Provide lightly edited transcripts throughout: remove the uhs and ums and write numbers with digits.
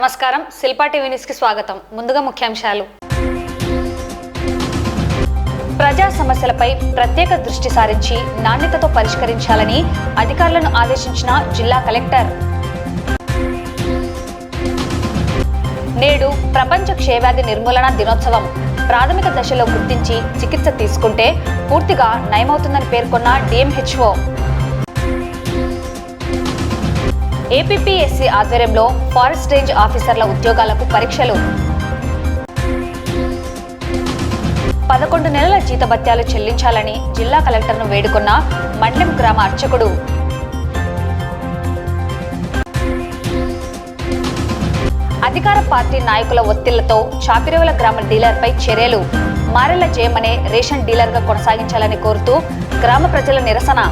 నమస్కారం, Shilpa TV news కి స్వాగతం. ముందుగా ముఖ్యాంశాలు. ప్రజా సమస్యలపై ప్రత్యేక దృష్టి సారించి నాణ్యతతో పరిష్కరించాలని అధికారులను ఆదేశించిన జిల్లా కలెక్టర్. నేడు ప్రపంచ క్షయవ్యాధి నిర్మూలన దినోత్సవం. ప్రాథమిక దశలో గుర్తించి చికిత్స తీసుకుంటే పూర్తిగా నయమవుతుందని పేర్కొన్న డిఎంహెచ్ఓ. ఏపీపీఎస్సీ ఆధ్వర్యంలో ఫారెస్ట్ రేంజ్ ఆఫీసర్ల ఉద్యోగాలకు పరీక్షలు. 11 నెలల జీతభత్యాలు చెల్లించాలని జిల్లా కలెక్టర్ను వేడుకున్న మండలం గ్రామ అర్చకుడు. అధికార పార్టీ నాయకుల ఒత్తిళ్లతో చాపిరేవుల గ్రామ డీలర్పై చర్యలు. మారెళ్ల జయమనే రేషన్ డీలర్గా కొనసాగించాలని కోరుతూ గ్రామ ప్రజల నిరసన.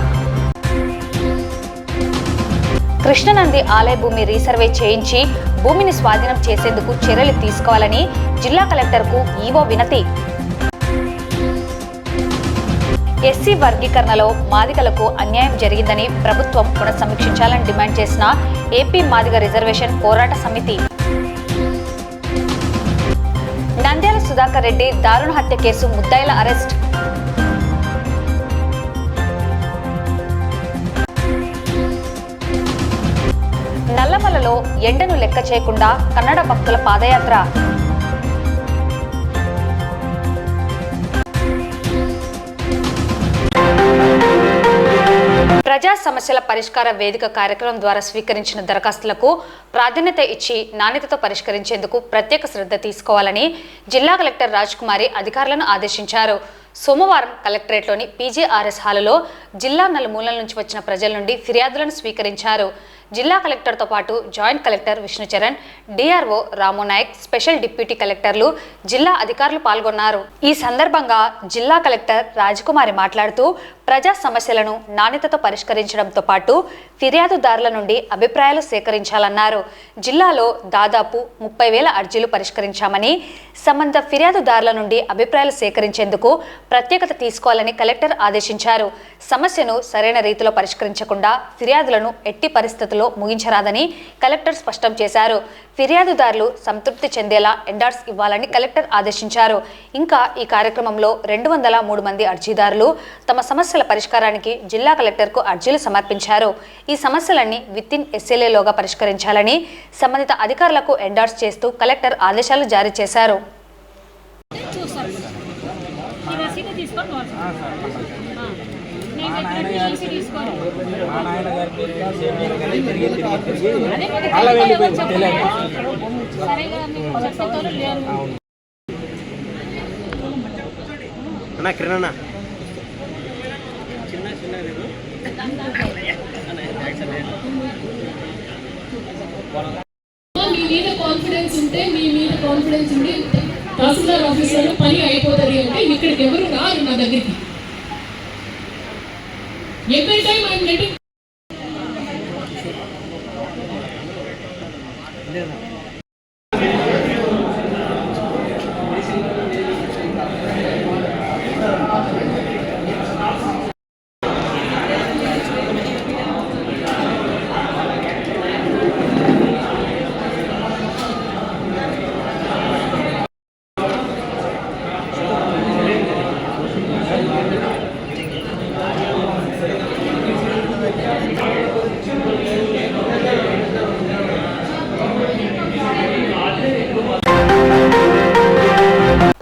కృష్ణనంది ఆలయ భూమి రీసర్వే చేయించి భూమిని స్వాధీనం చేసేందుకు చర్యలు తీసుకోవాలని జిల్లా కలెక్టర్కు ఈవో వినతి. ఎస్సీ వర్గీకరణలో మాదిగలకు అన్యాయం జరిగిందని ప్రభుత్వం పునఃసమీక్షించాలని డిమాండ్ చేసిన ఏపీ మాదిగ రిజర్వేషన్ పోరాట సమితి. నంద్యాల సుధాకర్ రెడ్డి దారుణ హత్య కేసు ముద్దాయిల అరెస్ట్. నల్లమలలో ఎండను లెక్క చేయకుండా కన్నడ భక్తుల పాదయాత్ర. ప్రజా సమస్యల పరిష్కార వేదిక కార్యక్రమం ద్వారా స్వీకరించిన దరఖాస్తులకు ప్రాధాన్యత ఇచ్చి నాణ్యతతో పరిష్కరించేందుకు ప్రత్యేక శ్రద్ధ తీసుకోవాలని జిల్లా కలెక్టర్ రాజ్కుమారి అధికారులను ఆదేశించారు. సోమవారం కలెక్టరేట్లోని పీజీఆర్ఎస్ హాలులో జిల్లా నలుమూలల నుంచి వచ్చిన ప్రజల నుండి ఫిర్యాదులను స్వీకరించారు. జిల్లా కలెక్టర్తో పాటు joint collector Vishnucharan, DRO Ramonayak, special deputy కలెక్టర్లు, జిల్లా అధికారులు పాల్గొన్నారు. ఈ సందర్భంగా జిల్లా కలెక్టర్ రాజకుమారి మాట్లాడుతూ ప్రజా సమస్యలను నాణ్యతతో పరిష్కరించడంతో పాటు ఫిర్యాదుదారుల నుండి అభిప్రాయాలు సేకరించాలన్నారు. జిల్లాలో దాదాపు 30,000 అర్జీలు పరిష్కరించామని, సంబంధ ఫిర్యాదుదారుల నుండి అభిప్రాయాలు సేకరించేందుకు ప్రత్యేకత తీసుకోవాలని కలెక్టర్ ఆదేశించారు. సమస్యను సరైన రీతిలో పరిష్కరించకుండా ఫిర్యాదులను ఎట్టి పరిస్థితుల్లో ముగించరాదని కలెక్టర్ స్పష్టం చేశారు. ఫిర్యాదుదారులు సంతృప్తి చెందేలా ఎండార్స్ ఇవ్వాలని కలెక్టర్ ఆదేశించారు. ఇంకా ఈ కార్యక్రమంలో 203 మంది అర్జీదారులు తమ సమస్యల పరిష్కారానికి జిల్లా కలెక్టర్కు అర్జీలు సమర్పించారు. ఈ సమస్యలన్నీ వితిన్ ఎస్ఎల్ఏలోగా పరిష్కరించాలని సంబంధిత అధికారులకు ఎండార్స్ చేస్తూ కలెక్టర్ ఆదేశాలు జారీ చేశారు. కిరణ్ మీ మీద కాన్ఫిడెన్స్ ఉంటే, మీ మీద కాన్ఫిడెన్స్ ఉండి తహసీల్దార్ ఆఫీసులో పని అయిపోతుంది అంటే ఇక్కడికి ఎవరు రారు నా దగ్గరికి. ఎవ్రీ టైమ్ ఐఎమ్ గెటింగ్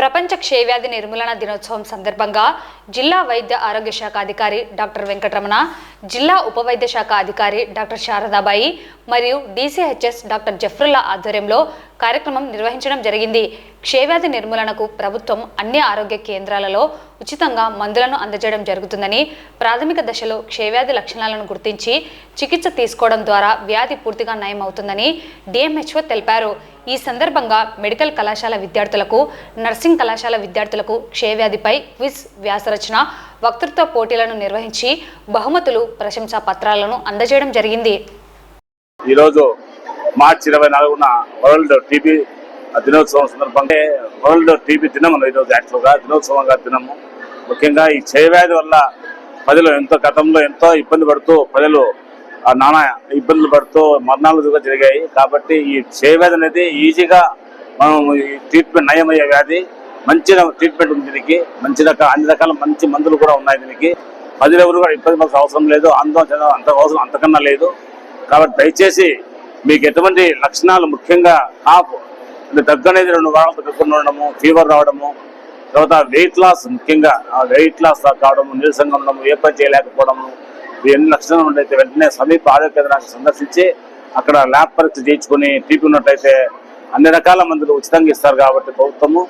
ప్రపంచ క్షయవ్యాధి నిర్మూలన దినోత్సవం సందర్భంగా జిల్లా వైద్య ఆరోగ్య శాఖ అధికారి డాక్టర్ వెంకటరమణ, జిల్లా ఉప వైద్య శాఖ అధికారి డాక్టర్ శారదాబాయి మరియు డీసీహెచ్ఎస్ డాక్టర్ జఫ్రుల్లా ఆధ్వర్యంలో కార్యక్రమం నిర్వహించడం జరిగింది. క్షయవ్యాధి నిర్మూలనకు ప్రభుత్వం అన్ని ఆరోగ్య కేంద్రాలలో ఉచితంగా మందులను అందజేయడం జరుగుతుందని, ప్రాథమిక దశలో క్షయవ్యాధి లక్షణాలను గుర్తించి చికిత్స తీసుకోవడం ద్వారా వ్యాధి పూర్తిగా నయమవుతుందని డిఎంహెచ్ఓ తెలిపారు. ఈ సందర్భంగా మెడికల్ కళాశాల విద్యార్థులకు, నర్సింగ్ కళాశాల విద్యార్థులకు క్షయవ్యాధిపై క్విజ్, వ్యాసరచన, వక్తృత్వ పోటీలను నిర్వహించి బహుమతులు, ప్రశంసా పత్రాలను అందజేయడం జరిగింది. ఈరోజు మార్చి 24న వరల్డ్ టీబీ దినోత్సవం సందర్భంగా వరల్డ్ టీబీ దినం ఈరోజు యాక్చువల్గా దినోత్సవంగా దినము. ముఖ్యంగా ఈ క్షయవ్యాధి వల్ల ప్రజలు గతంలో ఎంతో ఇబ్బంది పడుతూ ప్రజలు నానా ఇబ్బందులు పడుతూ మరణాలు కూడా జరిగాయి. కాబట్టి ఈ క్షయవ్యాధి అనేది ఈజీగా మనం ఈ ట్రీట్మెంట్ నయమయ్యే వ్యాధి. మంచిగా ట్రీట్మెంట్ ఉంది దీనికి, మంచి అన్ని రకాల మంచి మందులు కూడా ఉన్నాయి దీనికి. ప్రజలు ఎవరు కూడా ఇబ్బంది పడాల్సిన అవసరం లేదు, ఆందోళన అంత అవసరం అంతకన్నా లేదు. కాబట్టి దయచేసి మీకు ఎటువంటి లక్షణాలు, ముఖ్యంగా కాపు దగ్గు అనేది 2 వారాలు దగ్గర ఉండడము, ఫీవర్ రావడము, తర్వాత వెయిట్ లాస్, ముఖ్యంగా వెయిట్ లాస్ కావడము, నీరసంగా ఉండడము, ఏ పని చేయలేకపోవడము, ఎన్ని లక్షణాలు ఉండైతే వెంటనే సమీప ఆరోగ్య కేంద్రాన్ని సందర్శించి అక్కడ ల్యాబ్ పరీక్ష చేయించుకొని టీపీ ఉన్నట్టయితే అన్ని రకాల మందులు ఉచితంగా ఇస్తారు కాబట్టి ప్రభుత్వము.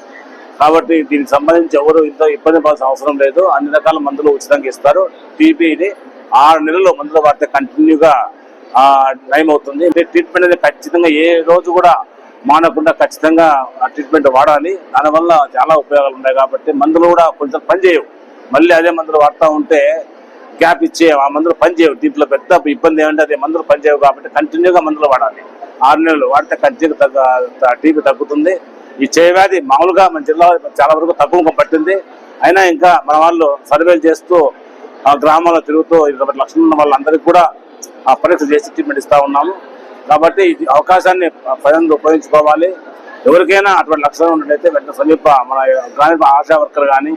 కాబట్టి దీనికి సంబంధించి ఎవరు ఇంత ఇబ్బంది పడాల్సిన అవసరం లేదు, అన్ని రకాల మందులు ఉచితంగా ఇస్తారు. టీబీని 6 నెలలు మందులు వాడితే కంటిన్యూగా నయం అవుతుంది. ట్రీట్మెంట్ అనేది ఖచ్చితంగా ఏ రోజు కూడా మానకుండా ఖచ్చితంగా ఆ ట్రీట్మెంట్ వాడాలి. దానివల్ల చాలా ఉపయోగాలు ఉన్నాయి. కాబట్టి మందులు కూడా కొంచెం పనిచేయవు, మళ్ళీ అదే మందులు వాడుతూ ఉంటే గ్యాప్ ఇచ్చే ఆ మందులు పనిచేయవు. దీంట్లో పెద్ద ఇబ్బంది ఏమంటే అదే మందులు పనిచేయవు. కాబట్టి కంటిన్యూగా మందులు వాడాలి. 6 నెలలు వాడితే కంటిన్యూగా టీబీ తగ్గుతుంది. ఈ క్షయవ్యాధి మామూలుగా మన జిల్లాలో చాలా వరకు తక్కువ పట్టింది. అయినా ఇంకా మన వాళ్ళు సర్వేలు చేస్తూ ఆ గ్రామాల్లో తిరుగుతూ 20 లక్షలు ఉన్న వాళ్ళందరికీ కూడా ఆ పరీక్ష చేసి ట్రీట్మెంట్ ఇస్తా ఉన్నాము. కాబట్టి ఈ అవకాశాన్ని ప్రజలు ఉపయోగించుకోవాలి. ఎవరికైనా అటువంటి లక్షణాలు ఉన్నట్లయితే వెంటనే సమీప మన గ్రామీణ ఆశా వర్కర్ కానీ,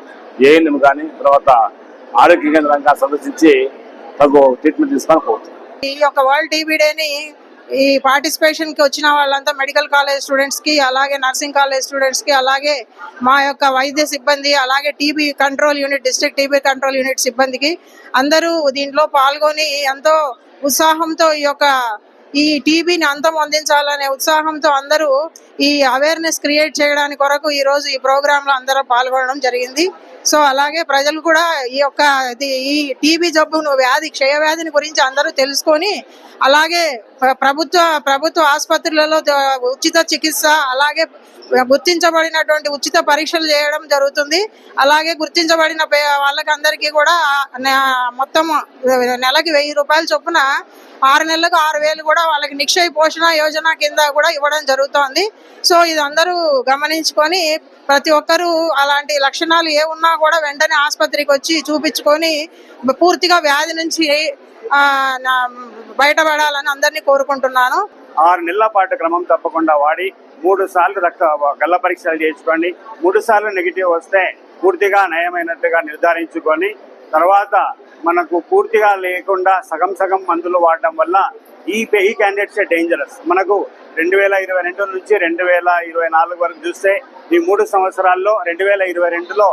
ఏఎన్ఎం కానీ, తర్వాత ఆరోగ్య కేంద్రంగా సందర్శించి తగు ట్రీట్మెంట్ తీసుకోవాలి. ఈ యొక్క వరల్డ్ టీబీ డేని ఈ పార్టిసిపేషన్ కి వచ్చిన వాళ్ళంతా మెడికల్ కాలేజ్ స్టూడెంట్స్ కి, అలాగే నర్సింగ్ కాలేజ్ స్టూడెంట్స్ కి, అలాగే మా యొక్క వైద్య సిబ్బంది, అలాగే TB control unit, district TB control unit సిబ్బందికి అందరూ దీంట్లో పాల్గొని ఎంతో ఉత్సాహంతో ఈ టీబీని అంతం అందించాలనే ఉత్సాహంతో అందరూ ఈ అవేర్నెస్ క్రియేట్ చేయడానికి కొరకు ఈ రోజు ఈ ప్రోగ్రామ్ లో అందరూ పాల్గొనడం జరిగింది. సో అలాగే ప్రజలు కూడా ఈ టీబీ జబ్బును క్షయ వ్యాధిని గురించి అందరూ తెలుసుకొని, అలాగే ప్రభుత్వ ఆసుపత్రులలో ఉచిత చికిత్స, అలాగే గుర్తించబడినటువంటి ఉచిత పరీక్షలు చేయడం జరుగుతుంది. అలాగే గుర్తించబడిన వాళ్ళకి అందరికీ కూడా మొత్తం నెలకి 1000 రూపాయల చొప్పున 6 నెలలకు 6000 కూడా వాళ్ళకి నిక్షయ పోషణ యోజన కింద కూడా ఇవ్వడం జరుగుతోంది. సో ఇది అందరూ గమనించుకొని ప్రతి ఒక్కరూ అలాంటి లక్షణాలు ఏ ఉన్నా కూడా వెంటనే ఆసుపత్రికి వచ్చి చూపించుకొని పూర్తిగా వ్యాధి నుంచి బయటపడాలని అందరినీ కోరుకుంటున్నాను. 6 నెలల పాటు క్రమం తప్పకుండా వాడి 3 సార్లు గల్ల పరీక్షలు చేయించుకోండి. 3 సార్లు నెగిటివ్ వస్తే పూర్తిగా నయమైనట్టుగా నిర్ధారించుకొని, తర్వాత మనకు పూర్తిగా లేకుండా సగం మందులు వాడడం వల్ల ఈ క్యాండిడేట్స్ డేంజరస్. మనకు 2022 నుంచి 2024 వరకు చూస్తే ఈ 3 సంవత్సరాల్లో 2022లో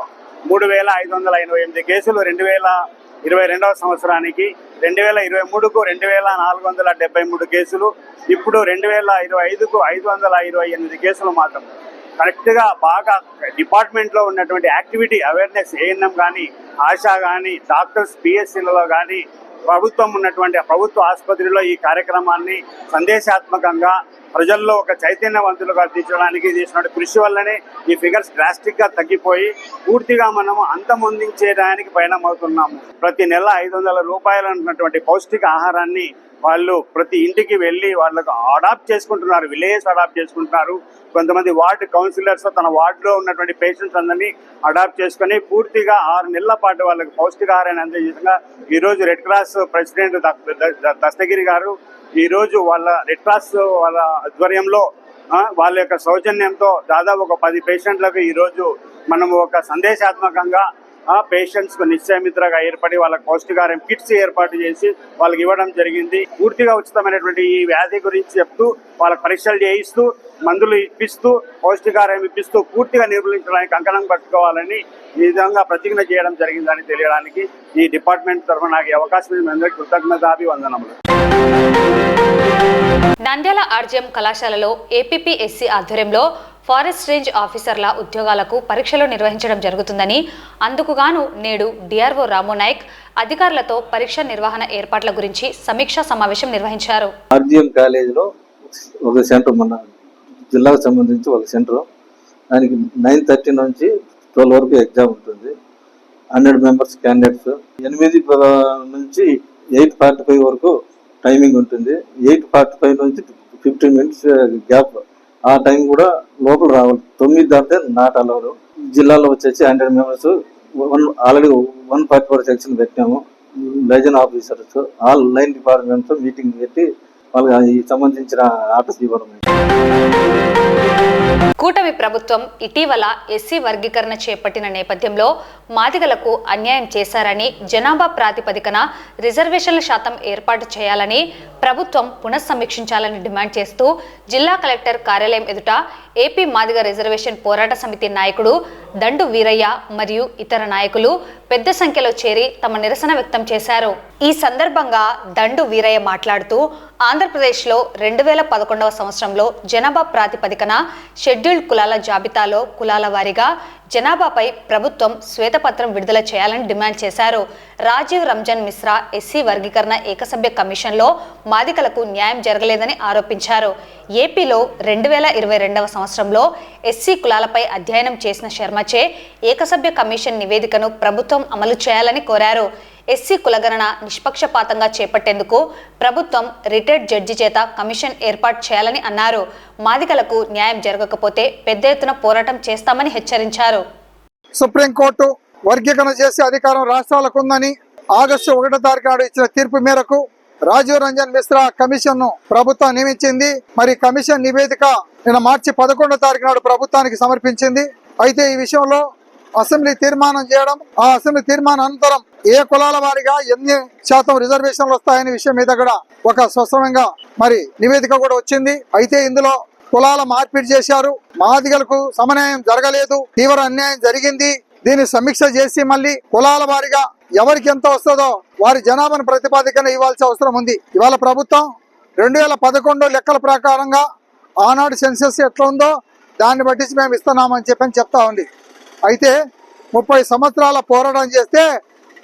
3588 కేసులు, 2022వ సంవత్సరానికి 2023కు 2473 కేసులు, ఇప్పుడు 2025కు 528 కేసులు మాత్రం. కరెక్ట్గా బాగా డిపార్ట్మెంట్లో ఉన్నటువంటి యాక్టివిటీ అవేర్నెస్, ఏఎన్ఎం కానీ, ఆశా కానీ, డాక్టర్స్, పిఎస్సీలలో కానీ, ప్రభుత్వం ఉన్నటువంటి ప్రభుత్వ ఆసుపత్రిలో ఈ కార్యక్రమాన్ని సందేశాత్మకంగా ప్రజల్లో ఒక చైతన్యవంతులుగా తీర్చడానికి చేసిన కృషి వల్లనే ఈ ఫిగర్స్ డ్రాస్టిక్గా తగ్గిపోయి పూర్తిగా మనము అంతమొందించేదానికి పయనమవుతున్నాము. ప్రతి నెల 500 రూపాయలు ఉన్నటువంటి పౌష్టిక ఆహారాన్ని వాళ్ళు ప్రతి ఇంటికి వెళ్ళి వాళ్ళకు అడాప్ట్ చేసుకుంటున్నారు, విలేజ్ అడాప్ట్ చేసుకుంటున్నారు. కొంతమంది వార్డు కౌన్సిలర్స్ తన వార్డులో ఉన్నటువంటి పేషెంట్స్ అందరినీ అడాప్ట్ చేసుకొని పూర్తిగా 6 నెలల పాటు వాళ్ళకి పౌష్టికాహారాన్ని అందే విధంగా ఈరోజు రెడ్ క్రాస్ ప్రెసిడెంట్ దస్తగిరి గారు ఈరోజు వాళ్ళ రెడ్ క్రాస్ వాళ్ళ ఆధ్వర్యంలో వాళ్ళ యొక్క సౌజన్యంతో దాదాపు ఒక 10 పేషెంట్లకు ఈరోజు మనము ఒక సందేశాత్మకంగా పేషెంట్స్ కు నిశ్చయమిత్రగా ఏర్పడి వాళ్ళకి పౌష్టికాహారం కిట్స్ ఏర్పాటు చేసి వాళ్ళకి ఇవ్వడం జరిగింది. పూర్తిగా ఉచితమైనటువంటి ఈ వ్యాధి గురించి చెప్తూ వాళ్ళకి పరీక్షలు చేయిస్తూ మందులు ఇప్పిస్తూ పౌష్టికాహారం ఇప్పిస్తూ పూర్తిగా నిర్మూలించడానికి కంకణం పట్టుకోవాలని ఈ విధంగా ప్రతిజ్ఞ చేయడం జరిగిందని తెలియడానికి ఈ డిపార్ట్మెంట్ తరఫున నాకు అవకాశం ఇచ్చిన అందరికీ కృతజ్ఞతాభివందనములు. నంద్యాల ఆర్జీఎం కళాశాలలో ఏపీపీఎస్సీ ఆధ్వర్యంలో ఫారెస్ట్ రేంజ్ ఆఫీసర్ల ఉద్యోగాలకు పరీక్షలు నిర్వహించడం జరుగుతుందని, అందుకుగాను నేడు డిఆర్ఓ రాము నాయక్ అధికారులతో పరీక్ష నిర్వహణ ఏర్పాట్ల గురించి సమీక్షా సమావేశం నిర్వహించారు. ఆర్జీఎం కాలేజీలో ఒక సెంటర్, మన జిల్లాకు సంబంధించి ఒక సెంటర్, దానికి 9:30 నుంచి 12 వరకు ఎగ్జామ్ ఉంటుంది. 100 మెంబర్స్ క్యాండిడేట్స్. 8 నుంచి 8:45 వరకు టైమింగ్ ఉంటుంది. 8:45 నుంచి 15 మినిట్స్ గ్యాప్. ఆ టైం కూడా లోపల రావాలి. 9 దాటితే నాట్ అలౌడ్. జిల్లాలో వచ్చేసి 100 మెంబర్స్. ఆల్రెడీ 144 సెక్షన్ పెట్టాము. లైజన్ ఆఫీసర్స్ ఆల్ లైన్ డిపార్ట్మెంట్తో మీటింగ్ పెట్టి వాళ్ళకి సంబంధించిన ఆర్డర్స్ ఇవ్వడం. కూటమి ప్రభుత్వం ఇటీవల ఎస్సీ వర్గీకరణ చేపట్టిన నేపథ్యంలో మాదిగలకు అన్యాయం చేశారని, జనాభా ప్రాతిపదికన రిజర్వేషన్ల శాతం ఏర్పాటు చేయాలని ప్రభుత్వం పునఃసమీక్షించాలని డిమాండ్ చేస్తూ జిల్లా కలెక్టర్ కార్యాలయం ఎదుట ఏపీ మాదిగ రిజర్వేషన్ పోరాట సమితి నాయకుడు దండు వీరయ్య మరియు ఇతర నాయకులు పెద్ద సంఖ్యలో చేరి తమ నిరసన వ్యక్తం చేశారు. ఈ సందర్భంగా దండు వీరయ్య మాట్లాడుతూ ఆంధ్రప్రదేశ్లో 2011వ సంవత్సరంలో జనాభా ప్రాతిపదికన షెడ్యూల్డ్ కులాల జాబితాలో కులాల వారీగా జనాభాపై ప్రభుత్వం శ్వేతపత్రం విడుదల చేయాలని డిమాండ్ చేశారు. రాజీవ్ రంజన్ మిశ్రా ఎస్సీ వర్గీకరణ ఏకసభ్య కమిషన్లో మాదిగలకు న్యాయం జరగలేదని ఆరోపించారు. ఏపీలో 2022వ సంవత్సరంలో ఎస్సీ కులాలపై అధ్యయనం చేసిన శర్మచే ఏకసభ్య కమిషన్ నివేదికను ప్రభుత్వం అమలు చేయాలని కోరారు. ఎస్సీ కులగణన నిష్పక్షపాతంగా చేపట్టేందుకు ప్రభుత్వం రిటైర్డ్ జడ్జి చేత కమిషన్ ఏర్పాటు చేయాలని అన్నారు. మాదిగలకు న్యాయం జరగకపోతే పెద్ద ఎత్తున పోరాటం చేస్తామని హెచ్చరించారు. సుప్రీంకోర్టు వర్గీకరణ చేసే అధికారం రాష్ట్రాలకు ఉందని ఆగస్టు 1వ తారీఖు నాడు ఇచ్చిన తీర్పు మేరకు రాజీవ్ రంజన్ మిశ్రా కమిషన్ ను ప్రభుత్వం నియమించింది. మరి కమిషన్ నివేదిక నిన్న మార్చి 11వ తారీఖు నాడు ప్రభుత్వానికి సమర్పించింది. అయితే ఈ విషయంలో అసెంబ్లీ తీర్మానం చేయడం, ఆ అసెంబ్లీ తీర్మానం అనంతరం ఏ కులాల వారిగా ఎన్ని శాతం రిజర్వేషన్లు వస్తాయనే విషయం మీద కూడా ఒక స్పష్టంగా మరి నివేదిక కూడా వచ్చింది. అయితే ఇందులో కులాల మార్పిడి చేశారు, మాదిగలకు సమన్యాయం జరగలేదు, తీవ్ర అన్యాయం జరిగింది. దీన్ని సమీక్ష చేసి మళ్ళీ కులాల వారిగా ఎవరికి ఎంత వస్తుందో వారి జనాభాను ప్రతిపాదికన ఇవ్వాల్సిన అవసరం ఉంది. ఇవాళ ప్రభుత్వం 2011 లెక్కల ప్రకారంగా ఆనాడు సెన్సెస్ ఎట్లా ఉందో దాన్ని బట్టి మేము ఇస్తున్నామని చెప్తా ఉంది. అయితే 30 సంవత్సరాల పోరాటం చేస్తే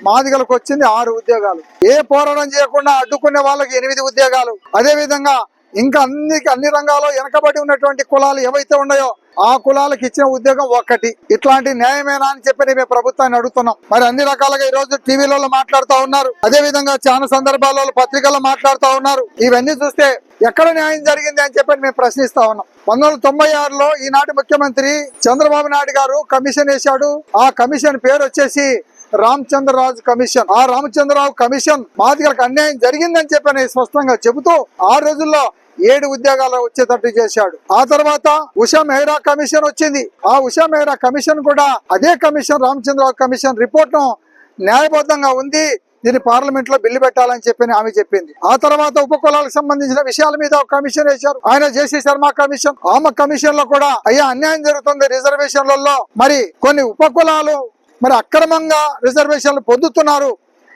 మాదిగలకు వచ్చింది 6 ఉద్యోగాలు. ఏ పోరాటం చేయకుండా అడ్డుకునే వాళ్ళకి 8 ఉద్యోగాలు. అదే విధంగా ఇంకా అన్ని రంగాల్లో వెనకబడి ఉన్నటువంటి కులాలు ఏవైతే ఉన్నాయో ఆ కులాలకు ఇచ్చిన ఉద్యోగం 1. ఇట్లాంటి న్యాయమేనా అని చెప్పి మేము ప్రభుత్వాన్ని అడుగుతున్నాం. మరి అన్ని రకాలుగా ఈ రోజు టీవీలలో మాట్లాడుతూ ఉన్నారు, అదే విధంగా చాలా సందర్భాల్లో పత్రికల్లో మాట్లాడుతూ ఉన్నారు. ఇవన్నీ చూస్తే ఎక్కడ న్యాయం జరిగింది అని చెప్పి మేము ప్రశ్నిస్తా ఉన్నాం. 1996లో ఈనాటి ముఖ్యమంత్రి చంద్రబాబు నాయుడు గారు కమిషన్ వేశాడు. ఆ కమిషన్ పేరు వచ్చేసి రామచంద్రరాజు కమిషన్. ఆ రామచంద్రరావు కమిషన్ మాదిగలకు అన్యాయం జరిగిందని చెప్పి స్పష్టంగా చెబుతూ ఆ రోజుల్లో 7 ఉద్యోగాలు వచ్చేటట్టు చేశాడు. ఆ తర్వాత ఉషా మెహ్రా కమిషన్ వచ్చింది. ఆ ఉషా మెహ్రా కమిషన్ కూడా అదే కమిషన్ రామచంద్రరావు కమిషన్ రిపోర్ట్ ను న్యాయబద్ధంగా ఉంది, దీన్ని పార్లమెంట్ లో బిల్లు పెట్టాలని చెప్పి ఆమె చెప్పింది. ఆ తర్వాత ఉపకులాలకు సంబంధించిన విషయాల మీద ఒక కమిషన్ వేశారు, ఆయన జేసీ శర్మ కమిషన్. ఆమె కమిషన్ లో కూడా అయ్యా అన్యాయం జరుగుతుంది రిజర్వేషన్లలో, మరి కొన్ని ఉపకులాలు మరి అక్రమంగా రిజర్వేషన్లు పొందుతున్నారు,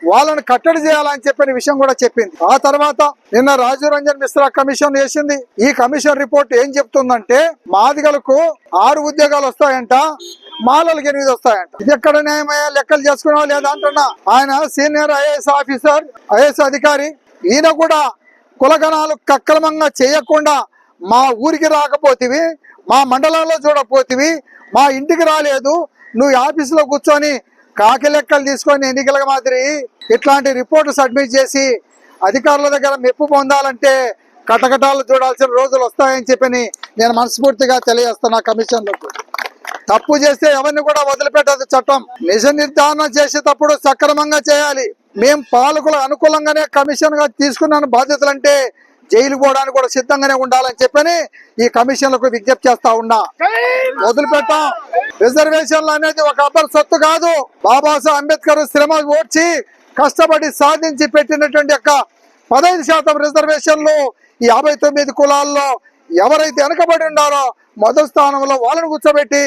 వాళ్ళని కట్టడి చేయాలని చెప్పిన విషయం కూడా చెప్పింది. ఆ తర్వాత నిన్న రాజీవ్ రంజన్ మిశ్రా కమిషన్ వేసింది. ఈ కమిషన్ రిపోర్ట్ ఏం చెప్తుందంటే మాదిగలకు 6 ఉద్యోగాలు వస్తాయంట, మాలలకు 8 వస్తాయంట. ఇది ఎక్కడ న్యాయమయ్యా? లెక్కలు చేసుకున్నావా లేదా అంటున్నా. ఆయన సీనియర్ ఐఏఎస్ ఆఫీసర్, ఐఏఎస్ అధికారి. ఈయన కూడా కులగణాలు అక్రమంగా చేయకుండా మా ఊరికి రాకపోతివి, మా మండలంలో చూడకపోతివి, మా ఇంటికి రాలేదు, నువ్వు ఆఫీసులో కూర్చొని కాకి లెక్కలు తీసుకొని ఎన్నికల మాదిరి ఇట్లాంటి రిపోర్టు సబ్మిట్ చేసి అధికారుల దగ్గర మెప్పు పొందాలంటే కటకటాలు చూడాల్సిన రోజులు వస్తాయని చెప్పి నేను మనస్ఫూర్తిగా తెలియజేస్తున్నా. కమిషన్లకు తప్పు చేస్తే ఎవరిని కూడా వదిలిపెట్టదు చట్టం. నిజ నిర్ధారణ చేసేటప్పుడు సక్రమంగా చేయాలి. మేం పాలకుల అనుకూలంగానే కమిషన్ గా తీసుకున్న బాధ్యతలంటే జైలు పోవడానికి కూడా సిద్ధంగానే ఉండాలని చెప్పని ఈ కమిషన్లకు విజ్ఞప్తి చేస్తా ఉన్నా. వదిలిపెట్టాం. రిజర్వేషన్లు అనేది ఒక అబ్బర్ సొత్తు కాదు. బాబాసాహెబ్ అంబేద్కర్ శ్రమ ఓడ్చి కష్టపడి సాధించి పెట్టినటువంటి 15% రిజర్వేషన్లు ఈ 59 కులాల్లో ఎవరైతే వెనకబడి ఉన్నారో మొదటి స్థానంలో వాళ్ళని కూర్చోబెట్టి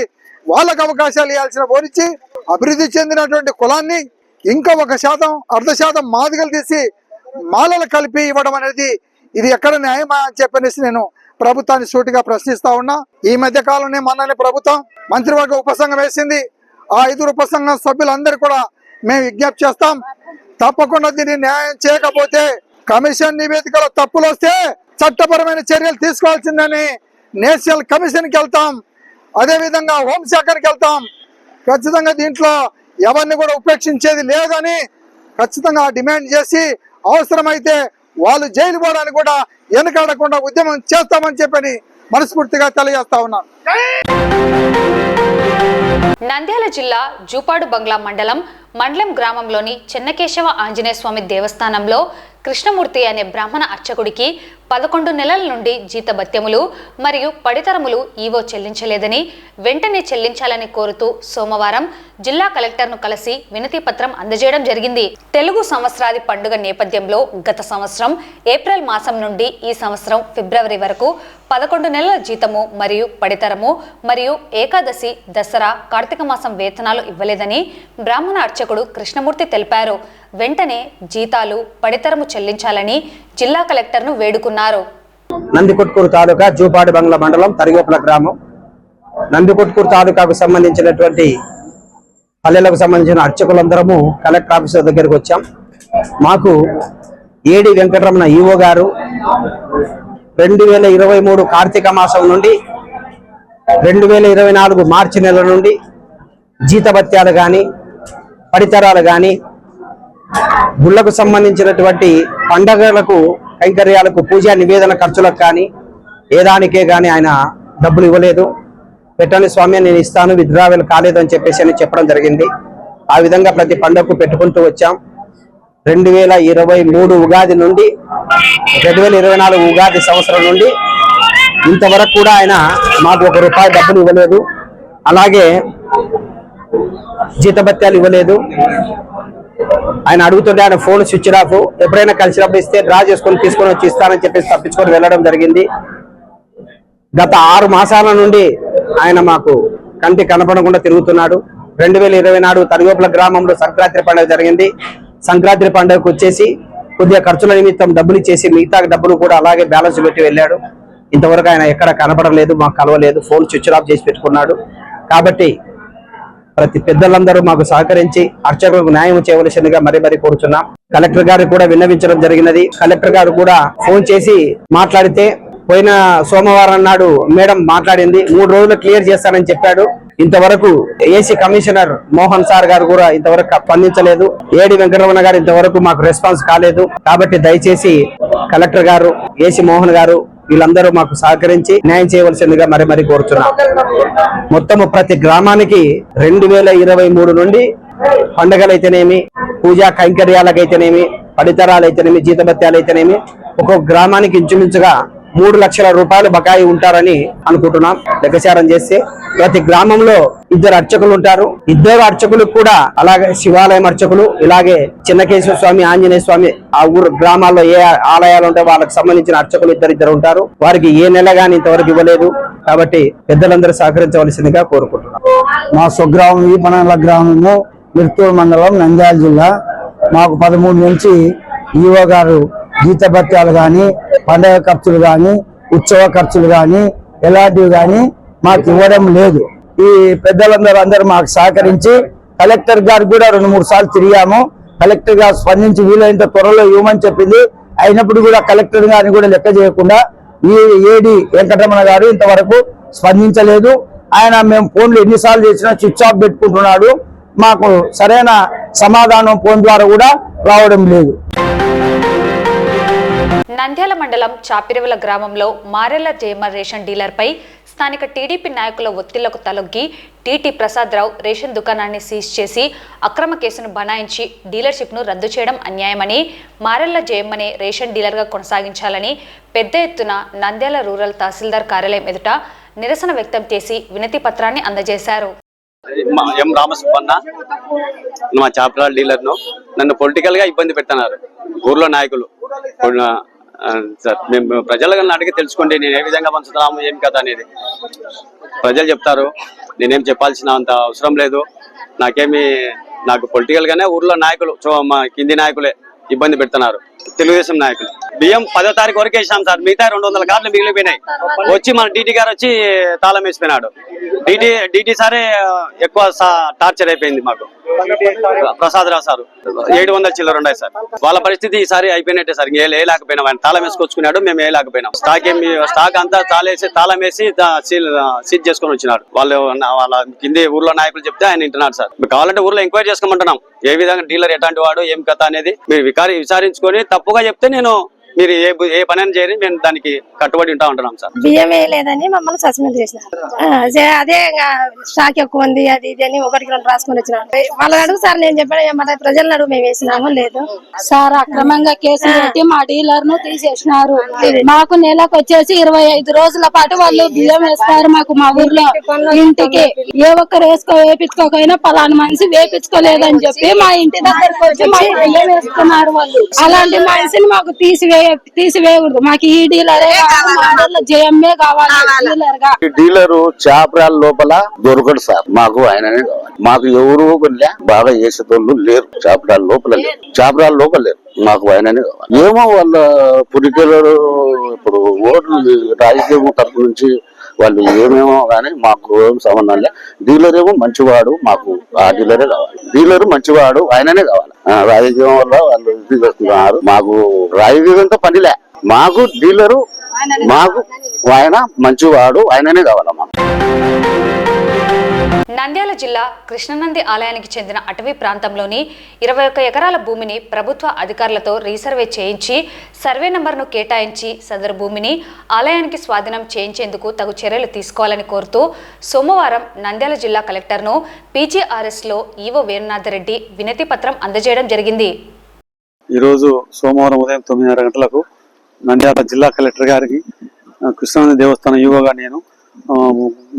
వాళ్ళకు అవకాశాలు ఇవ్వాల్సిన పోనిచ్చి అభివృద్ధి చెందినటువంటి కులాన్ని ఇంకా 1%, 1/2% మాదిగలు తీసి మాలలు కలిపి ఇవ్వడం అనేది ఇది ఎక్కడ న్యాయమా అని చెప్పనేసి నేను ప్రభుత్వాన్ని సూటిగా ప్రశ్నిస్తా ఉన్నా. ఈ మధ్య కాలంలో మనల్ని ప్రభుత్వం మంత్రివర్గ ఉపసంఘం వేసింది. ఆ 5 ఉపసంఘం సభ్యులందరూ కూడా మేము విజ్ఞప్తి చేస్తాం, తప్పకుండా దీన్ని న్యాయం చేయకపోతే కమిషన్ నివేదికలో తప్పులు వస్తే చట్టపరమైన చర్యలు తీసుకోవాల్సిందని నేషనల్ కమిషన్కి వెళ్తాం, అదేవిధంగా హోంశాఖకి వెళ్తాం. ఖచ్చితంగా దీంట్లో ఎవరిని కూడా ఉపేక్షించేది లేదని ఖచ్చితంగా డిమాండ్ చేసి అవసరమైతే వాళ్ళు జైలు పోవడానికి కూడా వెనకాడకుండా ఉద్యమం చేస్తామని చెప్పని మనస్ఫూర్తిగా తెలియజేస్తా ఉన్నాను. నంద్యాల జిల్లా జూపాడు బంగ్లా మండలం గ్రామంలోని చెన్నకేశవ ఆంజనేయ స్వామి దేవస్థానంలో కృష్ణమూర్తి అనే బ్రాహ్మణ అర్చకుడికి 11 నెలల నుండి జీతభత్యములు మరియు పడితరములు ఈవో చెల్లించలేదని వెంటనే చెల్లించాలని కోరుతూ సోమవారం జిల్లా కలెక్టర్ను కలిసి వినతి పత్రం అందజేయడం జరిగింది. తెలుగు సంవత్సరాది పండుగ నేపథ్యంలో గత సంవత్సరం ఏప్రిల్ మాసం నుండి ఈ సంవత్సరం ఫిబ్రవరి వరకు 11 నెలల జీతము మరియు పడితరము మరియు ఏకాదశి, దసరా, కార్తీక మాసం వేతనాలు ఇవ్వలేదని బ్రాహ్మణ అర్చకుడు కృష్ణమూర్తి తెలిపారు. వెంటనే జీతాలు, పడితరము చెల్లించాలని జిల్లా కలెక్టర్ను వేడుకున్నారు. నందికొట్కూరు తాలూకా జూపాడు బంగ్లా మండలం తరిగోపుల గ్రామం. నందికొట్కూరు తాలూకాకు సంబంధించినటువంటి పల్లెలకు సంబంధించిన అర్చకులందరము కలెక్టర్ ఆఫీసర్ దగ్గరికి వచ్చాం. మాకు ఏడి వెంకటరమణ ఈవో గారు 2023 కార్తీక మాసం నుండి 2024 మార్చి నెల నుండి జీతభత్యాలు కానీ, పడితరాలు కానీ, గుళ్లకు సంబంధించినటువంటి పండగలకు, కైంకర్యాలకు, పూజా నివేదన ఖర్చులకు కానీ ఏదానికే కానీ ఆయన డబ్బులు ఇవ్వలేదు. పెట్టని స్వామి నేను ఇస్తాను, విత్డ్రావల్ కాలేదు అని చెప్పేసి చెప్పడం జరిగింది. ఆ విధంగా ప్రతి పండగకు పెట్టుకుంటూ వచ్చాం. 2023 ఉగాది నుండి 2024 ఉగాది సంవత్సరం నుండి ఇంతవరకు కూడా ఆయన మాకు ₹1 డబ్బులు ఇవ్వలేదు. అలాగే జీతభత్యాలు ఇవ్వలేదు. ఆయన అడుగుతుంటే ఆయన ఫోన్ స్విచ్ ఆఫ్. ఎప్పుడైనా కలిసినప్పుడు ఇస్తే డ్రా చేసుకొని తీసుకొని వచ్చి ఇస్తానని చెప్పేసి తప్పించుకొని వెళ్ళడం జరిగింది. గత 6 మాసాల నుండి ఆయన మాకు కంటి కనపడకుండా తిరుగుతున్నాడు. 2024 తరిగోపుల గ్రామంలో సంక్రాంతి పండుగ జరిగింది. సంక్రాంతి పండుగకు వచ్చేసి కొద్దిగా ఖర్చుల నిమిత్తం డబ్బులు ఇచ్చేసి మిగతా డబ్బులు కూడా అలాగే బ్యాలెన్స్ పెట్టి వెళ్ళాడు. ఇంతవరకు ఆయన ఎక్కడ కనపడలేదు, మాకు కలవలేదు. ఫోన్ స్విచ్ ఆఫ్ చేసి పెట్టుకున్నాడు. కాబట్టి ప్రతి పెద్దలందరూ మాకు సహకరించి అర్చకులకు న్యాయం చేయవలసిందిగా మరీ కోరుచున్నాం. కలెక్టర్ గారు కూడా విన్నవించడం జరిగినది. కలెక్టర్ గారు కూడా ఫోన్ చేసి మాట్లాడితే పోయిన సోమవారం నాడు మేడం మాట్లాడింది, 3 రోజులు క్లియర్ చేస్తానని చెప్పాడు. ఇంతవరకు ఏసీ కమిషనర్ మోహన్ సార్ గారు కూడా ఇంతవరకు స్పందించలేదు. ఏడి వెంకటరమణ గారు ఇంతవరకు మాకు రెస్పాన్స్ కాలేదు. కాబట్టి దయచేసి కలెక్టర్ గారు, ఏసీ మోహన్ గారు వీళ్ళందరూ మాకు సహకరించి న్యాయం చేయవలసిందిగా మరీ కోరుచున్నాం. మొత్తము ప్రతి గ్రామానికి 2023 నుండి పండుగలైతేనేమి, పూజా కైంకర్యాలకైతేనేమి, పడితరాలైతేనేమి, జీతభత్యాలైతేనేమి ఒక్కొక్క గ్రామానికి ఇంచుమించుగా 3 లక్షల రూపాయలు బకాయి ఉంటారని అనుకుంటున్నాం. లెక్కచారం చేస్తే ప్రతి గ్రామంలో 2 అర్చకులు ఉంటారు. 2 అర్చకులకు కూడా అలాగే శివాలయం అర్చకులు, ఇలాగే చెన్నకేశ్వర స్వామి, ఆంజనేయ స్వామి ఆ ఊరు గ్రామాల్లో ఏ ఆలయాలు ఉంటాయో వాళ్ళకి సంబంధించిన అర్చకులు 2 ఉంటారు. వారికి ఏ నెల గాని ఇంతవరకు ఇవ్వలేదు. కాబట్టి పెద్దలందరూ సహకరించవలసిందిగా కోరుకుంటున్నాం. మా స్వగ్రామం ఈ పనల గ్రామము, మిర్తూరు మండలం, నంద్యాల జిల్లా. మాకు 13 నుంచి ఈవో గారు జీతభత్యాలు కానీ, పండగ ఖర్చులు కానీ, ఉత్సవ ఖర్చులు కానీ ఎలాంటివి కానీ మాకు ఇవ్వడం లేదు. ఈ పెద్దలందరూ మాకు సహకరించి కలెక్టర్ గారు కూడా 2-3 సార్లు తిరిగాము. కలెక్టర్ గారు స్పందించి వీలైనంత త్వరలో ఇవ్వమని చెప్పింది. అయినప్పుడు కూడా కలెక్టర్ గారిని కూడా లెక్క చేయకుండా ఈ ఏడి వెంకటరమణ గారు ఇంతవరకు స్పందించలేదు. ఆయన మేము ఫోన్లు ఎన్నిసార్లు చేసినా స్విచ్ ఆఫ్ పెట్టుకుంటున్నాడు. మాకు సరైన సమాధానం ఫోన్ ద్వారా కూడా రావడం లేదు. నంద్యాల మండలం చాపిరివల గ్రామంలో మారెళ్ల జయమ్మ రేషన్ డీలర్పై స్థానిక టీడీపీ నాయకుల ఒత్తిళ్లకు తలొగ్గి టీటీ ప్రసాదరావు రేషన్ దుకాణాన్ని సీజ్ చేసి అక్రమ కేసును బనాయించి డీలర్షిప్ను రద్దు చేయడం అన్యాయమని, మారెళ్ల జయమ్మనే రేషన్ డీలర్గా కొనసాగించాలని పెద్ద ఎత్తున నంద్యాల రూరల్ తహసీల్దార్ కార్యాలయం ఎదుట నిరసన వ్యక్తం చేసి వినతి పత్రాన్ని అందజేశారు. ఎం రామసుబ్బన్న, మా చాపరాల డీలర్ను. నన్ను పొలిటికల్ గా ఇబ్బంది పెడుతున్నారు ఊర్లో నాయకులు. సార్ మేము ప్రజలను అడిగి తెలుసుకోండి, నేను ఏ విధంగా పంచుతున్నాము ఏం కథ అనేది ప్రజలు చెప్తారు. నేనేం చెప్పాల్సిన అంత అవసరం లేదు. నాకు పొలిటికల్ గానే ఊర్లో నాయకులు, మా కింది నాయకులే ఇబ్బంది పెడుతున్నారు. తెలుగుదేశం నాయకులు బియ్యం 10వ తారీఖు వరకు వేసాం సార్. మిగతా 200 కార్లు మిగిలిపోయినాయి. వచ్చి మన డీటీ గారు వచ్చి తాళం వేసిపోయినాడు. డీటీ సారే ఎక్కువ టార్చర్ అయిపోయింది మాకు. ప్రసాదరావు సార్ 700 చిల్లర ఉన్నాయి సార్. వాళ్ళ పరిస్థితి ఈసారి అయిపోయినట్టే సార్. ఏ లేకపోయినా ఆయన తాళం వేసుకొచ్చుకున్నాడు, మేము ఏ లేకపోయినాం. స్టాక్ అంతా తాళం వేసి సీజ్ చేసుకొని వచ్చినాడు. వాళ్ళ కింది ఊర్లో నాయకులు చెప్తే ఆయన వింటున్నాడు సార్. కావాలంటే ఊర్లో ఎంక్వైరీ చేసుకోమంటున్నాం, ఏ విధంగా డీలర్ ఎట్లాంటి వాడు ఏం కథ అనేది మీరు విచారించుకొని తప్పుగా చెప్తే నేను మీరు ఏ పని అని చేయని మేము దానికి కట్టుబడి ఉంటా ఉంటున్నాం సార్. బియ్యమే లేదని మమ్మల్ని సస్పెండ్ చేసినారు. అదే స్టాక్ ఎక్కువ ఉంది అది ఇది అని 1-2 రాసుకొని వచ్చినారు. వాళ్ళని అడుగు సార్, నేను చెప్పాను మన ప్రజలను అడుగు, మేము వేసినాము లేదు సార్. అక్రమంగా కేసు పెట్టి మా డీలర్ ను తీసేసినారు. మాకు నెలకు వచ్చేసి 25 రోజుల పాటు వాళ్ళు బియ్యం వేస్తారు. మాకు మా ఊర్లో ఇంటికి ఏ ఒక్కరు వేపించుకోకపోయినా పలానా మనిషి వేపించుకోలేదని చెప్పి మా ఇంటి దగ్గరకు వచ్చి మాకు బియ్యం వేస్తున్నారు వాళ్ళు. అలాంటి మనిషిని మాకు తీసివేయకూడదు. మాకు ఈ డీలరే జయమ్మే కావాలి డీలర్ గా. డీలరు చాపరాల లోపల దొరకడు సార్, మాకు ఆయననే కావాలి. మాకు ఎవరు బాగా చేసేటోళ్ళు లేరు, చాపరాల లోపల లేరు, చాపరాల లోపల లేరు, మాకు ఆయననే కావాలి. ఏమో వాళ్ళ పురికెలరు ఇప్పుడు ఓట్లు రాజకీయం తరపు నుంచి వాళ్ళు ఏమేమో కానీ మాకు ఏం సంబంధం లేదు. డీలర్ ఏమో మంచివాడు, మాకు ఆ డీలరే కావాలి. డీలర్ మంచివాడు, ఆయననే కావాలి. రాజకీయం వల్ల వాళ్ళు ఇది చేస్తున్నారు, మాకు రాజకీయంతో పనిలే. మాకు డీలరు, మాకు ఆయన మంచివాడు, ఆయననే కావాలమ్మా. నంద్యాల జిల్లా కృష్ణనంది ఆలయానికి చెందిన అటవీ ప్రాంతంలోని 21 ఎకరాల భూమిని ప్రభుత్వ అధికారులతో రీసర్వే చేయించి సర్వే నంబర్ను కేటాయించి సదరు భూమిని ఆలయానికి స్వాధీనం చేయించేందుకు తగు చర్యలు తీసుకోవాలని కోరుతూ సోమవారం నంద్యాల జిల్లా కలెక్టర్ను పీజీఆర్ఎస్లో ఈవో వేణునాథరెడ్డి వినతి పత్రం అందజేయడం జరిగింది. ఈరోజు సోమవారం ఉదయం 9:30 గంటలకు నంద్యాల జిల్లా కలెక్టర్ గారికి కృష్ణానంది దేవస్థానం ఈవోగా నేను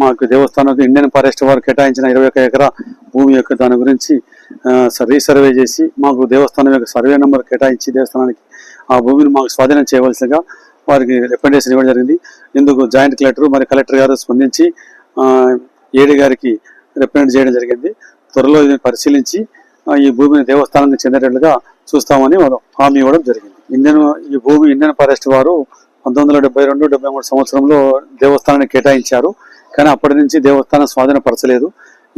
మాకు దేవస్థానానికి ఇండియన్ ఫారెస్ట్ వారు కేటాయించిన 21 ఎకరా భూమి యొక్క దాని గురించి రీసర్వే చేసి మాకు దేవస్థానం యొక్క సర్వే నెంబర్ కేటాయించి దేవస్థానానికి ఆ భూమిని మాకు స్వాధీనం చేయవలసిందిగా వారికి రికమెండేషన్ ఇవ్వడం జరిగింది. ఇందుకు జాయింట్ కలెక్టర్ మరి కలెక్టర్ గారు స్పందించి ఏడీ గారికి రికమెండ్ చేయడం జరిగింది. త్వరలో ఇది పరిశీలించి ఈ భూమిని దేవస్థానానికి చెందేటట్లుగా చూస్తామని హామీ ఇవ్వడం జరిగింది. ఈ భూమి ఇండియన్ ఫారెస్ట్ వారు 1972-73 సంవత్సరంలో దేవస్థానాన్ని కేటాయించారు. కానీ అప్పటి నుంచి దేవస్థానం స్వాధీనపరచలేదు.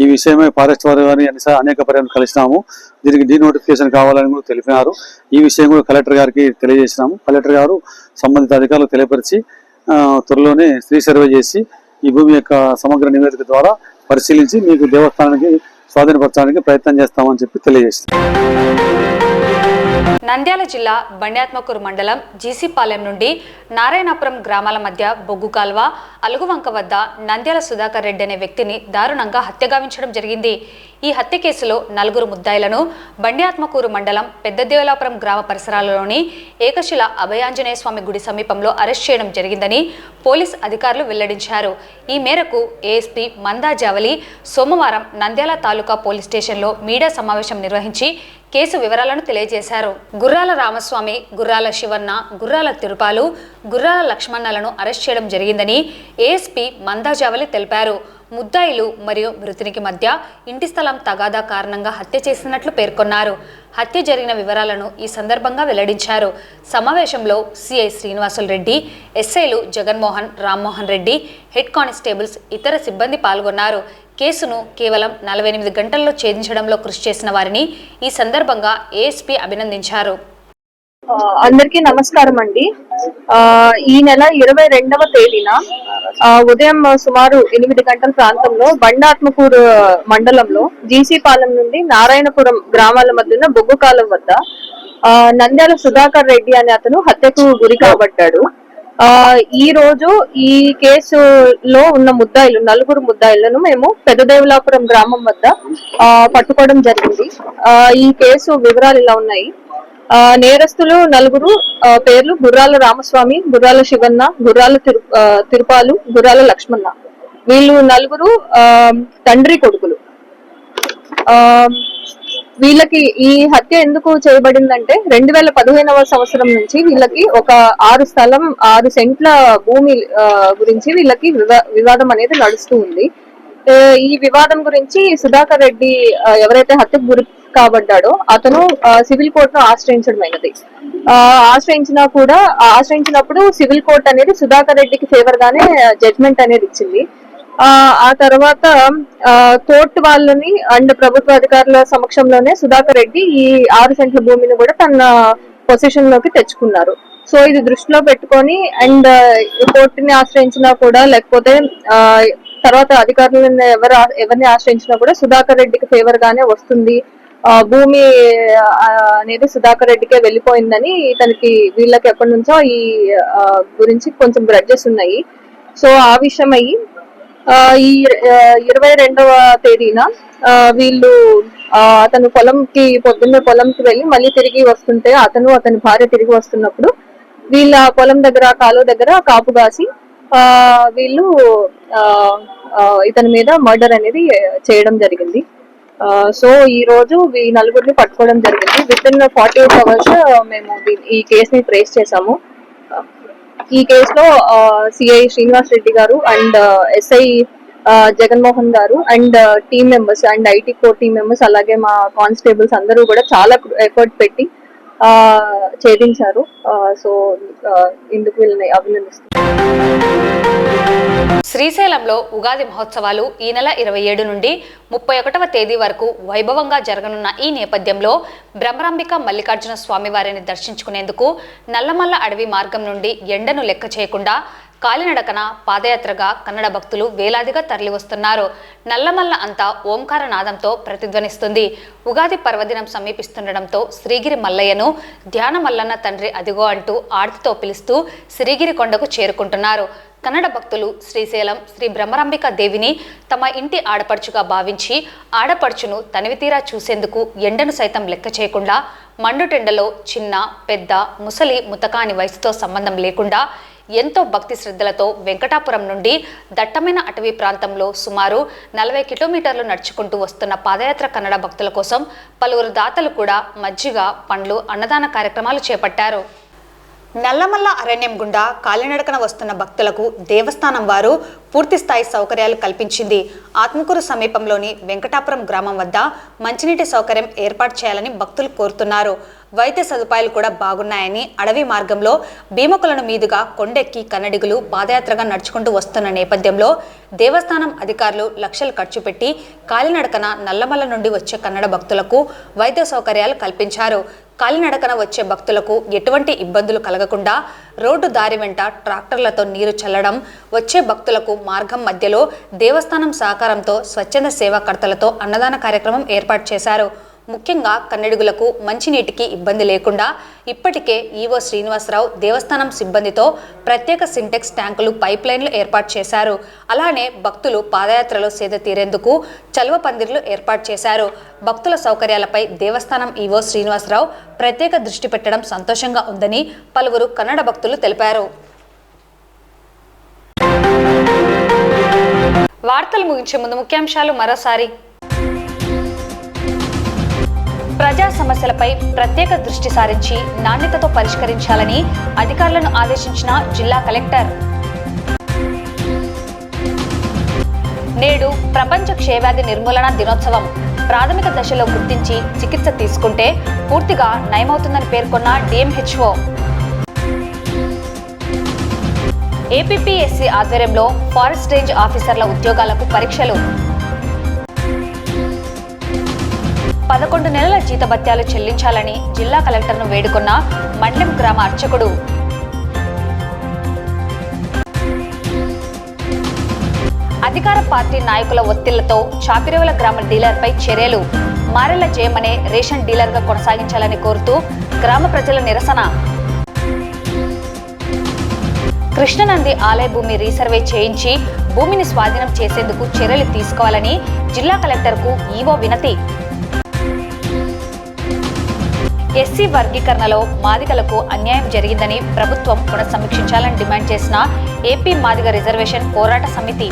ఈ విషయమై ఫారెస్ట్ వారు కానీ అనేక పర్యాలు కలిసినాము. దీనికి డీనోటిఫికేషన్ కావాలని కూడా తెలిపినారు. ఈ విషయం కూడా కలెక్టర్ గారికి తెలియజేసినాము. కలెక్టర్ గారు సంబంధిత అధికారులకు తెలియపరిచి త్వరలోనే రీసర్వే చేసి ఈ భూమి యొక్క సమగ్ర నివేదిక ద్వారా పరిశీలించి మీకు దేవస్థానానికి స్వాధీనపరచడానికి ప్రయత్నం చేస్తామని చెప్పి తెలియజేస్తారు. నంద్యాల జిల్లా బండ్యాత్మకూరు మండలం జీసీపాలెం నుండి నారాయణపురం గ్రామాల మధ్య బొగ్గు కాల్వ అలుగువంక వద్ద నంద్యాల సుధాకర్ రెడ్డి అనే వ్యక్తిని దారుణంగా హత్యగావించడం జరిగింది. ఈ హత్య కేసులో 4 ముద్దాయిలను బండ్యాత్మకూరు మండలం పెద్దదేవలాపురం గ్రామ పరిసరాలలోని ఏకశిల అభయాంజనేయ స్వామి గుడి సమీపంలో అరెస్ట్ చేయడం జరిగిందని పోలీస్ అధికారులు వెల్లడించారు. ఈ మేరకు ఏఎస్పీ మందా జావలి సోమవారం నంద్యాల తాలూకా పోలీస్ స్టేషన్లో మీడియా సమావేశం నిర్వహించి కేసు వివరాలను తెలియజేశారు. గుర్రాల రామస్వామి, గుర్రాల శివన్న, గుర్రాల తిరుపాలు, గుర్రాల లక్ష్మణలను అరెస్ట్ చేయడం జరిగిందని ఏఎస్పీ మందా జావలి తెలిపారు. ముద్దాయిలు మరియు మృతునికి మధ్య ఇంటి స్థలం తగాదా కారణంగా హత్య చేసినట్లు పేర్కొన్నారు. హత్య జరిగిన వివరాలను ఈ సందర్భంగా వెల్లడించారు. సమావేశంలో సిఐ శ్రీనివాసులు రెడ్డి, ఎస్ఐలు జగన్మోహన్, రామ్మోహన్ రెడ్డి, హెడ్ కానిస్టేబుల్స్, ఇతర సిబ్బంది పాల్గొన్నారు. కేసును కేవలం 48 గంటల్లో ఛేదించడంలో కృషి చేసిన వారిని ఈ సందర్భంగా ఏఎస్పీ అభినందించారు. అందరికీ నమస్కారం అండి. ఈ నెల 22వ తేదీన ఉదయం సుమారు 8 గంటల ప్రాంతంలో బండాత్మకూరు మండలంలో జీసీపాలెం నుండి నారాయణపురం గ్రామాల మధ్యన బొగ్గు కాలం వద్ద నంద్యాల సుధాకర్ రెడ్డి అనే అతను హత్యకు గురి కాబట్టాడు. ఈ రోజు ఈ కేసులో ఉన్న ముద్దాయిలు 4 ముద్దాయిలను మేము పెద్దదేవులాపురం గ్రామం వద్ద పట్టుకోవడం జరిగింది. ఈ కేసు వివరాలు ఇలా ఉన్నాయి. నేరస్తులు 4 పేర్లు గుర్రాల రామస్వామి, గుర్రాల శివన్న, గుర్రాల తిరుపాలు, గుర్రాల లక్ష్మణ. వీళ్ళు 4 తండ్రి కొడుకులు. వీళ్ళకి ఈ హత్య ఎందుకు చేయబడిందంటే 2015వ సంవత్సరం నుంచి వీళ్ళకి ఒక 6 సెంట్ల భూమి గురించి వీళ్ళకి వివాదం అనేది నడుస్తూ ఉంది. ఈ వివాదం గురించి సుధాకర్ రెడ్డి ఎవరైతే హత్యకు గురి కాబడ్డాడో అతను సివిల్ కోర్టును ఆశ్రయించడమైనది. ఆశ్రయించినప్పుడు సివిల్ కోర్ట్ అనేది సుధాకర్ రెడ్డికి ఫేవర్ గానే జడ్జ్మెంట్ అనేది ఇచ్చింది. ఆ తర్వాత కోర్టు వాళ్ళని అండ్ ప్రభుత్వ అధికారుల సమక్షంలోనే సుధాకర్ రెడ్డి ఈ 6 సెంట్ల భూమిని కూడా తన పొజిషన్ లోకి తెచ్చుకున్నారు. సో ఇది దృష్టిలో పెట్టుకొని అండ్ కోర్టుని ఆశ్రయించినా కూడా లేకపోతే తర్వాత అధికారులను ఎవరిని ఆశ్రయించినా కూడా సుధాకర్ రెడ్డికి ఫేవర్ గానే వస్తుంది భూమి అనేది సుధాకర్ రెడ్డికే వెళ్ళిపోయిందని ఇతనికి వీళ్ళకి ఎప్పటి నుంచో ఈ గురించి కొంచెం గ్రడ్జెస్ ఉన్నాయి. సో ఆ విషయం అయ్యి ఈ 22వ తేదీన వీళ్ళు అతను పొద్దున్నే పొలంకి వెళ్ళి మళ్ళీ తిరిగి వస్తుంటే అతని భార్య తిరిగి వస్తున్నప్పుడు వీళ్ళ పొలం దగ్గర కాలువ దగ్గర కాపు కాసి వీళ్ళు ఇతని మీద మర్డర్ అనేది చేయడం జరిగింది. సో ఈ రోజు ఈ నలుగురిని పట్టుకోవడం జరిగింది. విత్ ఇన్ 48 hours మేము ఈ కేసుని ట్రేస్ చేసాము. ఈ కేసులో సిఐ శ్రీనివాస్ రెడ్డి గారు అండ్ ఎస్ఐ జగన్మోహన్ గారు and team members and IT core team members అలాగే మా కానిస్టేబుల్స్ అందరూ కూడా చాలా ఎఫర్ట్ పెట్టి ఛేదించారు. సో ఇందుకు వీళ్ళని అభినందిస్తున్నాను. శ్రీశైలంలో ఉగాది మహోత్సవాలు ఈ నెల 27 నుండి 31వ తేదీ వరకు వైభవంగా జరగనున్న ఈ నేపథ్యంలో బ్రహ్మరాంబిక మల్లికార్జున స్వామివారిని దర్శించుకునేందుకు నల్లమల్ల అడవి మార్గం నుండి ఎండను లెక్క చేయకుండా కాలినడకన పాదయాత్రగా కన్నడ భక్తులు వేలాదిగా తరలివస్తున్నారు. నల్లమల్ల అంతా ఓంకార నాదంతో ప్రతిధ్వనిస్తుంది. ఉగాది పర్వదినం సమీపిస్తుండటంతో శ్రీగిరి మల్లయ్యను ధ్యాన మల్లన్న తండ్రి అదిగో అంటూ ఆర్తితో పిలుస్తూ శ్రీగిరి కొండకు చేరుకుంటున్నారు. కన్నడ భక్తులు శ్రీశైలం శ్రీ బ్రహ్మరాంబిక దేవిని తమ ఇంటి ఆడపడుచుగా భావించి ఆడపడుచును తనివితీరా చూసేందుకు ఎండను సైతం లెక్క చేయకుండా మండుటెండలో చిన్న పెద్ద ముసలి ముతకాని వయసుతో సంబంధం లేకుండా ఎంతో భక్తి శ్రద్ధలతో వెంకటాపురం నుండి దట్టమైన అటవీ ప్రాంతంలో సుమారు 40 కిలోమీటర్లు నడుచుకుంటూ వస్తున్న పాదయాత్ర కన్నడ భక్తుల కోసం పలువురు దాతలు కూడా మజ్జిగ పండ్లు అన్నదాన కార్యక్రమాలు చేపట్టారు. నల్లమల్ల అరణ్యం గుండా కాలినడకన వస్తున్న భక్తులకు దేవస్థానం వారు పూర్తిస్థాయి సౌకర్యాలు కల్పించింది. ఆత్మకూరు సమీపంలోని వెంకటాపురం గ్రామం వద్ద మంచినీటి సౌకర్యం ఏర్పాటు చేయాలని భక్తులు కోరుతున్నారు. వైద్య సదుపాయాలు కూడా బాగున్నాయని అడవి మార్గంలో భీమకులను మీదుగా కొండెక్కి కన్నడిగులు పాదయాత్రగా నడుచుకుంటూ వస్తున్న నేపథ్యంలో దేవస్థానం అధికారులు లక్షలు ఖర్చు పెట్టి కాలినడకన నల్లమల్ల నుండి వచ్చే కన్నడ భక్తులకు వైద్య సౌకర్యాలు కల్పించారు. కాలినడకన వచ్చే భక్తులకు ఎటువంటి ఇబ్బందులు కలగకుండా రోడ్డు దారి వెంట ట్రాక్టర్లతో నీరు చల్లడం, వచ్చే భక్తులకు మార్గం మధ్యలో దేవస్థానం సహకారంతో స్వచ్ఛంద సేవాకర్తలతో అన్నదాన కార్యక్రమం ఏర్పాటు చేశారు. ముఖ్యంగా కన్నడిగులకు మంచినీటికి ఇబ్బంది లేకుండా ఇప్పటికే ఈవో శ్రీనివాసరావు దేవస్థానం సిబ్బందితో ప్రత్యేక సింటెక్స్ ట్యాంకులు పైప్ లైన్లు ఏర్పాటు చేశారు. అలానే భక్తులు పాదయాత్రలో సేద తీరేందుకు చలువ పందిర్లు ఏర్పాటు చేశారు. భక్తుల సౌకర్యాలపై దేవస్థానం ఈవో శ్రీనివాసరావు ప్రత్యేక దృష్టి పెట్టడం సంతోషంగా ఉందని పలువురు కన్నడ భక్తులు తెలిపారు. వార్తలు ముగించే ముందు ముఖ్యాంశాలు మరోసారి. ప్రజా సమస్యలపై ప్రత్యేక దృష్టి సారించి నాణ్యతతో పరిష్కరించాలని అధికారులను ఆదేశించిన జిల్లా కలెక్టర్. నేడు ప్రపంచ క్షయవ్యాధి నిర్మూలన దినోత్సవం. ప్రాథమిక దశలో గుర్తించి చికిత్స తీసుకుంటే పూర్తిగా నయమవుతుందని పేర్కొన్న డిఎంహెచ్ఓ. ఏపీపీఎస్సీ ఆధ్వర్యంలో ఫారెస్ట్ రేంజ్ ఆఫీసర్ల ఉద్యోగాలకు పరీక్షలు. 11 నెలల జీతభత్యాలు చెల్లించాలని జిల్లా కలెక్టర్ను వేడుకున్న మండలం గ్రామ అర్చకుడు. అధికార పార్టీ నాయకుల ఒత్తిళ్లతో చాపిరేవుల గ్రామ డీలర్పై చర్యలు. మారెళ్ల జయమనే రేషన్ డీలర్గా కొనసాగించాలని కోరుతూ గ్రామ ప్రజల నిరసన. కృష్ణనంది ఆలయ భూమి రీసర్వే చేయించి భూమిని స్వాధీనం చేసేందుకు చర్యలు తీసుకోవాలని జిల్లా కలెక్టర్కు ఈవో వినతి. ఎస్సీ వర్గీకరణలో మాదిగలకు అన్యాయం జరిగిందని ప్రభుత్వం పునఃసమీక్షించాలని డిమాండ్ చేసిన ఏపీ మాదిగ రిజర్వేషన్ పోరాట సమితి.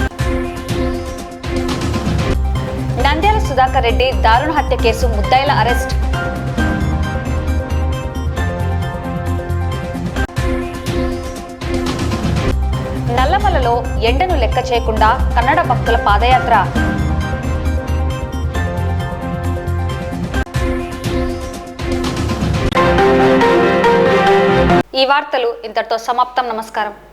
నంద్యాల సుధాకర్ రెడ్డి దారుణ హత్య కేసు ముద్దాయిల అరెస్ట్. నల్లమల్లలో ఎండను లెక్క చేయకుండా కన్నడ భక్తుల పాదయాత్ర. ఈ వార్తలు ఇంతటితో సమాప్తం. నమస్కారం.